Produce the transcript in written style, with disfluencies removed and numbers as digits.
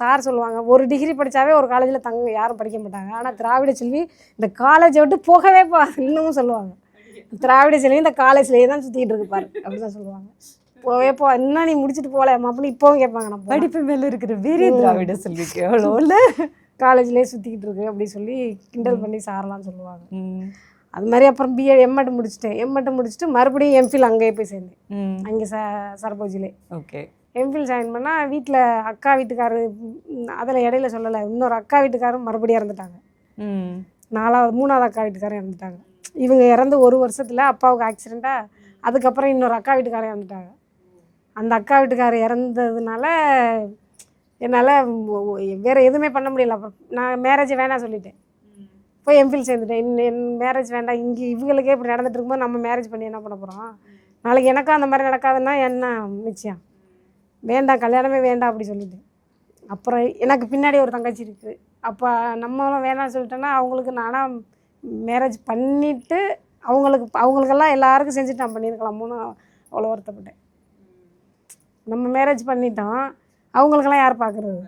Sir சொல்லுவாங்க, ஒரு degree படித்தாவே ஒரு காலேஜில் யாரும் படிக்க மாட்டாங்க. ஆனால் திராவிட செல்வி இந்த காலேஜை விட்டு போகவே இன்னமும் சொல்லுவாங்க. திராவிட செல்வி இந்த காலேஜ்லேயே தான் சுற்றிக்கிட்டு இருக்கு பாரு அப்படி தான் சொல்லுவாங்க. போவே இன்னும் நீ முடிச்சுட்டு போகலாமா அப்படின்னு இப்போவும் கேட்பாங்க. நம்ம படிப்பு மேலே இருக்கிற வெறி திராவிட செல்விக்கு எவ்வளோ இல்லை, காலேஜ்லேயே சுற்றிக்கிட்டு இருக்கு அப்படி சொல்லி கிண்டல் பண்ணி சார்லாம் சொல்லுவாங்க. அது மாதிரி அப்புறம் பிஎட் எம்எட் முடிச்சிட்டேன். எம்எட் முடிச்சுட்டு மறுபடியும் எம்ஃபில் அங்கேயே போய் சேர்ந்தேன். அங்கே சரபோஜிலே. ஓகே. எம்ஃபில் ஜாயின் பண்ணால் வீட்டில் அக்கா வீட்டுக்காரு அதில் இடையில சொல்லலை, இன்னொரு அக்கா வீட்டுக்காரும் மறுபடியும் இறந்துட்டாங்க. 3வது அக்கா வீட்டுக்காரும் இறந்துட்டாங்க. இவங்க இறந்து 1 வருஷத்தில் அப்பாவுக்கு ஆக்சிடெண்ட்டாக அதுக்கப்புறம் இன்னொரு அக்கா வீட்டுக்காரர் இறந்துட்டாங்க. அந்த அக்கா வீட்டுக்காரர் இறந்ததுனால என்னால் வேறு எதுவுமே பண்ண முடியல. அப்புறம் நான் மேரேஜ் வேணாம் சொல்லிட்டேன். போய் எம்ஃபில் சேர்ந்துட்டேன். என் மேரேஜ் வேண்டாம், இங்கே இவங்களுக்கே இப்படி நடந்துட்டு இருக்கும்போது நம்ம மேரேஜ் பண்ணி என்ன பண்ண போகிறோம், நாளைக்கு எனக்கும் அந்த மாதிரி நடக்காதுன்னா என்ன நிச்சயம், வேண்டாம் கல்யாணமே வேண்டாம் அப்படி சொல்லிட்டேன். அப்புறம் எனக்கு பின்னாடி ஒரு தங்கச்சி இருக்குது. அப்போ நம்மளும் வேணாம்னு சொல்லிட்டோன்னா அவங்களுக்கு நானாக மேரேஜ் பண்ணிவிட்டு அவங்களுக்கெல்லாம் எல்லாருக்கும் செஞ்சுட்டு நான் பண்ணியிருக்கலாமோன்னு அவ்வளோ வருத்தப்பட்டேன். நம்ம மேரேஜ் பண்ணிட்டோம், அவங்களுக்கெல்லாம் யார் பார்க்குறது.